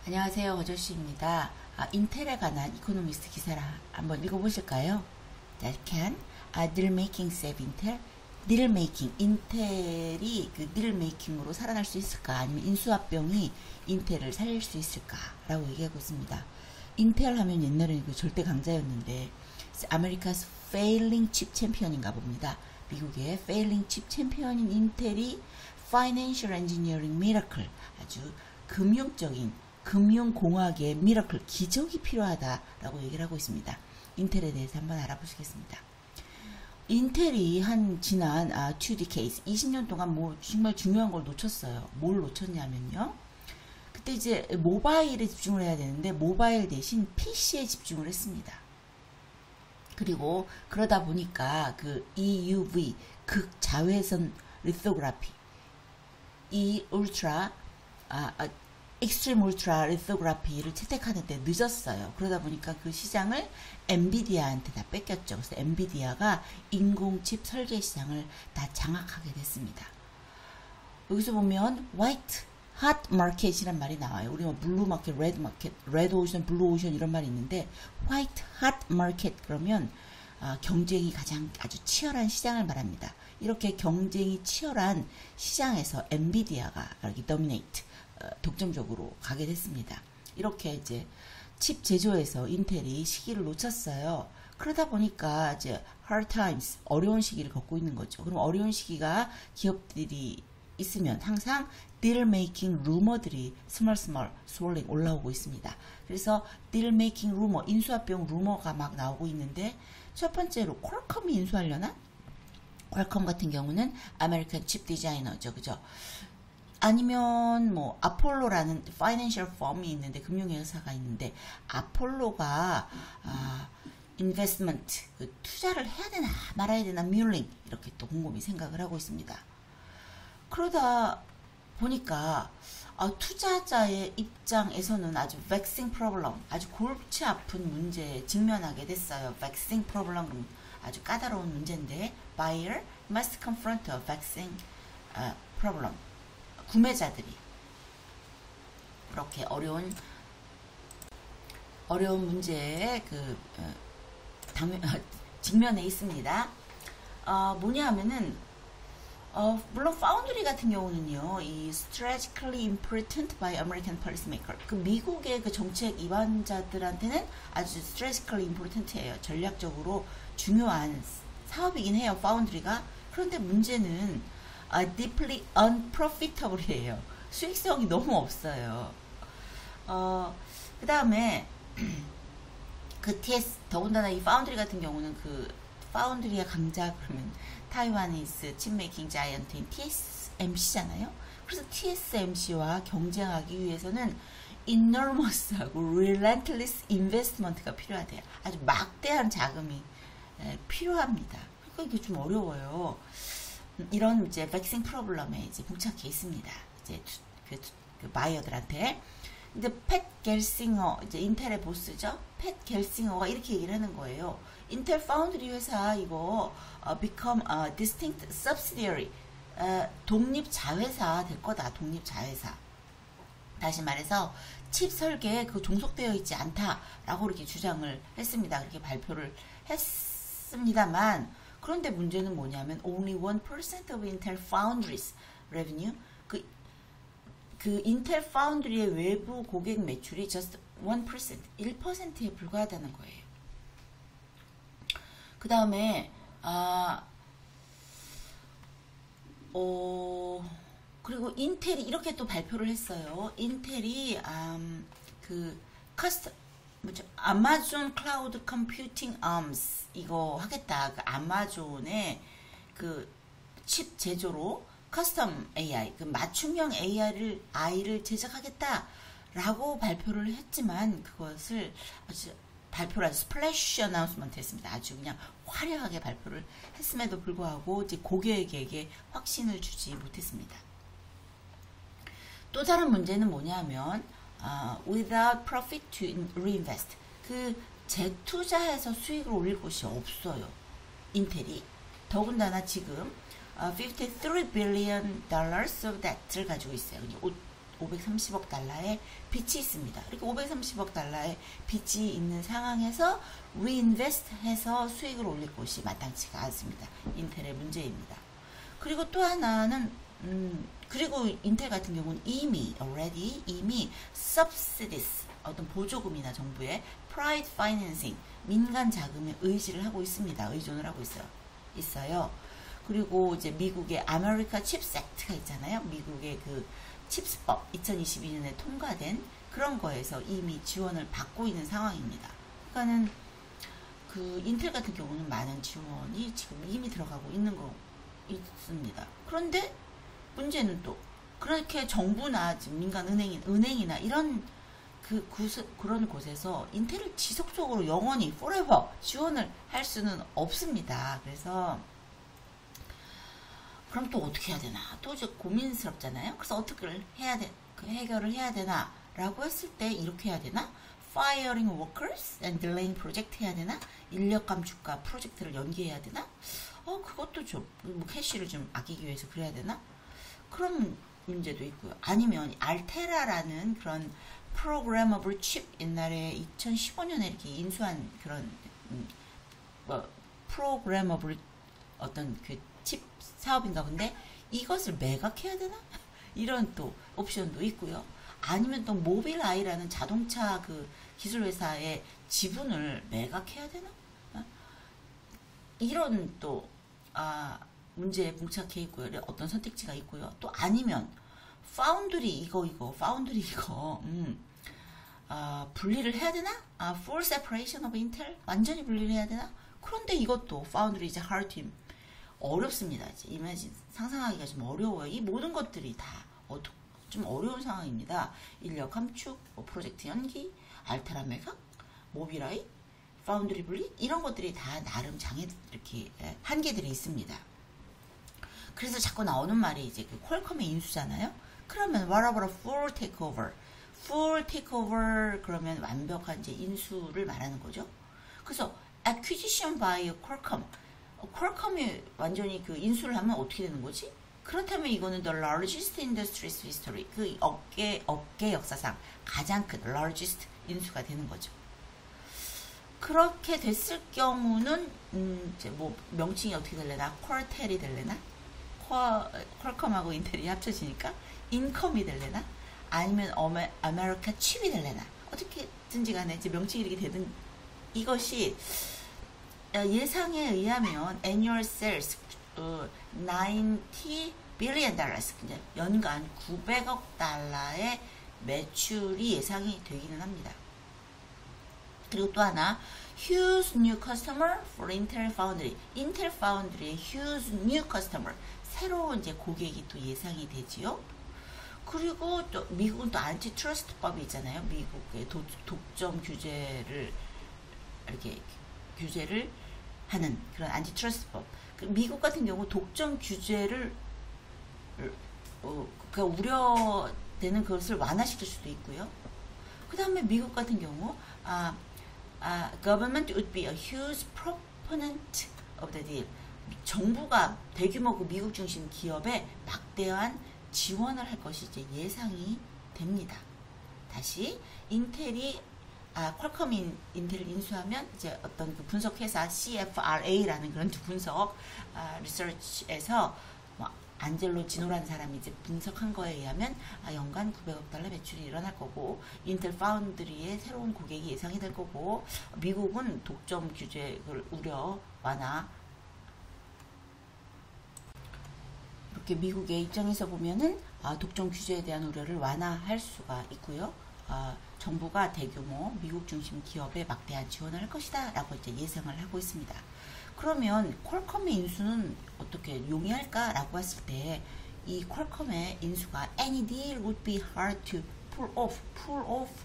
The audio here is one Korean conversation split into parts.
안녕하세요, 어저씨입니다. 인텔에 관한 이코노미스트 기사를 한번 읽어보실까요? 자, can deal making save Intel? deal making, 인텔이 그 deal making으로 살아날 수 있을까? 아니면 인수합병이 인텔을 살릴 수 있을까? 라고 얘기하고 있습니다. 인텔 하면 옛날에는 그 절대 강자였는데 아메리카's failing chip champion인가 봅니다. 미국의 failing chip champion인 인텔이 financial engineering miracle, 아주 금융적인 금융공학의 미러클, 기적이 필요하다라고 얘기를 하고 있습니다. 인텔에 대해서 한번 알아보시겠습니다. 인텔이 한 지난 2decades, 20년 동안 뭐 정말 중요한 걸 놓쳤어요. 뭘 놓쳤냐면요. 그때 이제 모바일에 집중을 해야 되는데 모바일 대신 PC에 집중을 했습니다. 그리고 그러다 보니까 그 EUV, 극자외선 리소그라피, 이 울트라 익스트림 울트라 리소그라피를 채택하는데 늦었어요. 그러다 보니까 그 시장을 엔비디아한테 다 뺏겼죠. 그래서 엔비디아가 인공칩 설계 시장을 다 장악하게 됐습니다. 여기서 보면 화이트 핫 마켓이란 말이 나와요. 우리 뭐 블루 마켓, 레드 마켓, 레드 오션, 블루 오션 이런 말이 있는데 화이트 핫 마켓 그러면 경쟁이 가장 아주 치열한 시장을 말합니다. 이렇게 경쟁이 치열한 시장에서 엔비디아가 이렇게 도미네이트 독점적으로 가게 됐습니다. 이렇게 이제 칩 제조에서 인텔이 시기를 놓쳤어요. 그러다 보니까 이제 hard times, 어려운 시기를 겪고 있는 거죠. 그럼 어려운 시기가 기업들이 있으면 항상 deal making 루머들이 스멀스멀 swirling 올라오고 있습니다. 그래서 deal making 루머, 인수합병 루머가 막 나오고 있는데 첫 번째로 퀄컴이 인수하려나? 퀄컴 같은 경우는 아메리칸 칩 디자이너죠. 그죠? 아니면 뭐 아폴로라는 파이낸셜 펌이 있는데 금융회사가 있는데 아폴로가 인베스트먼트 그 투자를 해야 되나 말아야 되나 뮬링 이렇게 또 곰곰이 생각을 하고 있습니다. 그러다 보니까 투자자의 입장에서는 아주 vexing problem, 아주 골치 아픈 문제에 직면하게 됐어요. vexing problem, 아주 까다로운 문제인데 buyer must confront a vexing problem. 구매자들이 그렇게 어려운 문제에 직면해 있습니다. 뭐냐 하면은 물론 파운드리 같은 경우는요, 이 strategically important by American policymaker, 그 미국의 그 정책 입안자들한테는 아주 strategically importan해요. 전략적으로 중요한 사업이긴 해요, 파운드리가. 그런데 문제는 deeply unprofitable이에요. 수익성이 너무 없어요. 그 다음에 그 TS, 더군다나 이 파운드리 같은 경우는 그 파운드리의 강자 그러면 타이완이스 칩메이킹 자이언트인 TSMC잖아요. 그래서 TSMC와 경쟁하기 위해서는 enormous하고 relentless investment가 필요하대요. 아주 막대한 자금이 필요합니다. 그러니까 이게 좀 어려워요. 이런 이제 백싱 프로블럼에 이제 봉착해 있습니다. 이제 그 바이어들한테. 근데 팻 겔싱어, 이제 인텔의 보스죠. 팻 겔싱어가 이렇게 얘기를 하는 거예요. 인텔 파운드리 회사 이거 become a distinct subsidiary, 독립 자회사 될 거다. 독립 자회사. 다시 말해서 칩 설계에 그 종속되어 있지 않다라고 이렇게 주장을 했습니다. 그렇게 발표를 했습니다만. 그런데 문제는 뭐냐면 only 1% of Intel Foundry's revenue, 그 인텔 파운드리의 외부 고객 매출이 just 1%, 1%에 불과하다는 거예요. 그 다음에 그리고 인텔이 이렇게 또 발표를 했어요. 인텔이 그 아마존 클라우드 컴퓨팅 암스 이거 하겠다. 그 아마존의 그 칩 제조로 커스텀 AI, 그 맞춤형 AI를 제작하겠다라고 발표를 했지만 그것을 발표를 아주 스플래시 어나운스먼트 했습니다. 아주 그냥 화려하게 발표를 했음에도 불구하고 이제 고객에게 확신을 주지 못했습니다. 또 다른 문제는 뭐냐면 without profit to reinvest, 그 재투자해서 수익을 올릴 곳이 없어요. 인텔이. 더군다나 지금 $53 billion of debt를 가지고 있어요. 530억 달러의 빚이 있습니다. 이렇게 530억 달러의 빚이 있는 상황에서 reinvest해서 수익을 올릴 곳이 마땅치가 않습니다. 인텔의 문제입니다. 그리고 또 하나는 그리고 인텔 같은 경우는 이미 subsidies 어떤 보조금이나 정부의 private financing 민간 자금에 의존을 하고 있습니다. 있어요. 그리고 이제 미국의 아메리카 칩스 액트가 있잖아요. 미국의 그 칩스법 2022년에 통과된 그런 거에서 이미 지원을 받고 있는 상황입니다. 그러니까는 그 인텔 같은 경우는 많은 지원이 지금 이미 들어가고 있는 거 있습니다. 그런데 문제는 또 그렇게 정부나 민간 은행이나 이런 그런 곳에서 인텔을 지속적으로 영원히 forever 지원을 할 수는 없습니다. 그래서 그럼 또 어떻게 해야 되나? 또 이제 고민스럽잖아요. 그래서 어떻게 해결을 해야 되나? 라고 했을 때 이렇게 해야 되나? Firing workers and delaying project 해야 되나? 인력 감축과 프로젝트를 연기해야 되나? 그것도 좀 캐시를 좀 아끼기 위해서 그래야 되나? 그런 문제도 있고요. 아니면 알테라라는 그런 프로그래머블 칩 옛날에 2015년에 이렇게 인수한 그런 프로그래머블 어떤 그 칩 사업인가 본데 이것을 매각해야 되나? 이런 또 옵션도 있고요. 아니면 또 모빌아이라는 자동차 그 기술 회사의 지분을 매각해야 되나? 이런 또 문제에 봉착해 있고요. 어떤 선택지가 있고요. 또 아니면 파운드리 분리를 해야 되나? Full separation of Intel 완전히 분리를 해야 되나? 그런데 이것도 파운드리 이제 하드팀 어렵습니다. 이제 상상하기가 좀 어려워요. 이 모든 것들이 다 좀 어려운 상황입니다. 인력 감축, 프로젝트 연기, 알테라 매각, 모빌아이, 파운드리 분리 이런 것들이 다 나름 이렇게 한계들이 있습니다. 그래서 자꾸 나오는 말이 이제 그 퀄컴의 인수잖아요. 그러면 what about a full takeover? full takeover 그러면 완벽한 이제 인수를 말하는 거죠. 그래서 acquisition by 퀄컴. 퀄컴이 완전히 그 인수를 하면 어떻게 되는 거지? 그렇다면 이거는 the largest industry's history. 그 업계 역사상 가장 큰 largest 인수가 되는 거죠. 그렇게 됐을 경우는 이제 뭐 명칭이 어떻게 될래나? 퀄텔이 될래나? 퀄컴하고 인텔이 합쳐지니까 인컴이 될래나? 아니면 아메리카 칩이 될래나? 어떻게든지 간에 이제 명칭이 이렇게 되든 이것이 예상에 의하면 annual sales 90 billion dollars 연간 900억 달러의 매출이 예상이 되기는 합니다. 그리고 또 하나 huge new customer for Intel Foundry. Intel Foundry의 huge new customer 새로운 이제 고객이 또 예상이 되지요. 그리고 또 미국은 또 안티트러스트법이 있잖아요. 미국의 독점 규제를 이렇게 규제를 하는 그런 안티트러스트법. 미국 같은 경우 독점 규제를 우려되는 것을 완화시킬 수도 있고요. 그 다음에 미국 같은 경우 government would be a huge proponent of the deal. 정부가 대규모 그 미국 중심 기업에 막대한 지원을 할 것이 이제 예상이 됩니다. 다시 인텔이 퀄컴이 인텔을 인수하면 이제 어떤 그 분석 회사 CFRA라는 그런 분석 리서치에서 안젤로 지노라는 사람이 이제 분석한 거에 의하면 연간 900억 달러 매출이 일어날 거고 인텔 파운드리의 새로운 고객이 예상이 될 거고 미국은 독점 규제를 우려 완화 이렇게 미국의 입장에서 보면은 독점 규제에 대한 우려를 완화할 수가 있고요. 정부가 대규모 미국 중심 기업에 막대한 지원을 할 것이다 라고 이제 예상을 하고 있습니다. 그러면 퀄컴의 인수는 어떻게 용이할까 라고 했을 때 이 퀄컴의 인수가 any deal would be hard to pull off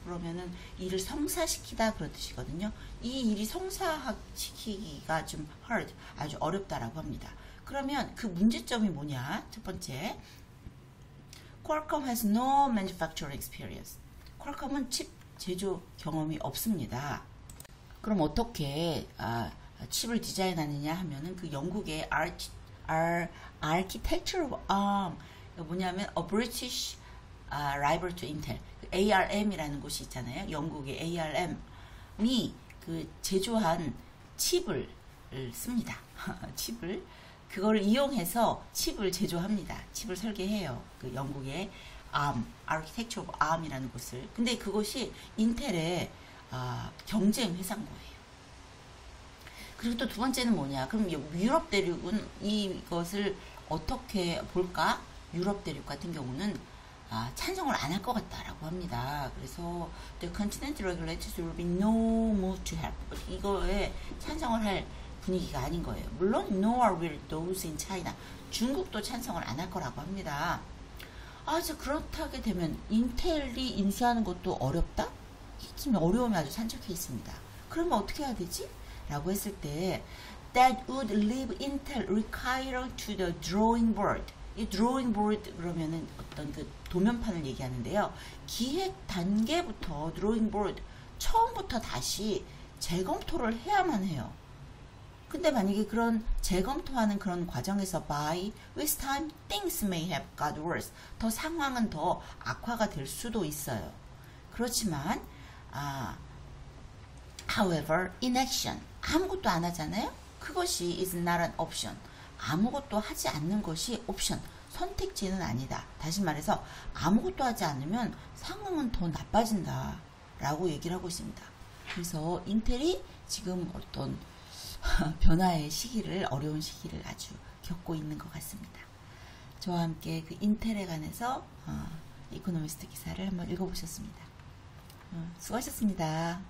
그러면은 일을 성사시키다 그런 뜻이거든요. 이 일이 성사시키기가 좀 hard 아주 어렵다라고 합니다. 그러면 그 문제점이 뭐냐? 첫 번째 Qualcomm has no manufacturing experience. 퀄컴은 칩 제조 경험이 없습니다. 그럼 어떻게 칩을 디자인하느냐 하면은 그 영국의 architecture 뭐냐면 a British rival to Intel. ARM이라는 곳이 있잖아요. 영국의 ARM이 그 제조한 칩을 씁니다. 칩을 그걸 이용해서 칩을 제조합니다. 칩을 설계해요. 그 영국의 Architecture of ARM이라는 곳을. 근데 그것이 인텔의 경쟁 회사인 거예요. 그리고 또 두 번째는 뭐냐? 그럼 유럽 대륙은 이것을 어떻게 볼까? 유럽 대륙 같은 경우는 찬성을 안 할 것 같다라고 합니다. 그래서 the continental regulators will be no move to help. 이거에 찬성을 할 분위기가 아닌 거예요. 물론 nor will those in China. 중국도 찬성을 안 할 거라고 합니다. 저 그렇다게 되면 인텔이 인수하는 것도 어렵다? 지금 어려움이 아주 산적해 있습니다. 그러면 어떻게 해야 되지? 라고 했을 때 that would leave Intel required to the drawing board. 이 drawing board 그러면은 어떤 그 도면판을 얘기하는데요. 기획 단계부터 drawing board 처음부터 다시 재검토를 해야만 해요. 근데 만약에 그런 재검토하는 그런 과정에서 by with time things may have got worse. 더 상황은 더 악화가 될 수도 있어요. 그렇지만 however inaction 아무것도 안 하잖아요. 그것이 is not an option. 아무것도 하지 않는 것이 옵션, 선택지는 아니다. 다시 말해서 아무것도 하지 않으면 상황은 더 나빠진다 라고 얘기를 하고 있습니다. 그래서 인텔이 지금 어떤 변화의 시기를, 어려운 시기를 아주 겪고 있는 것 같습니다. 저와 함께 그 인텔에 관해서 이코노미스트 기사를 한번 읽어보셨습니다. 수고하셨습니다.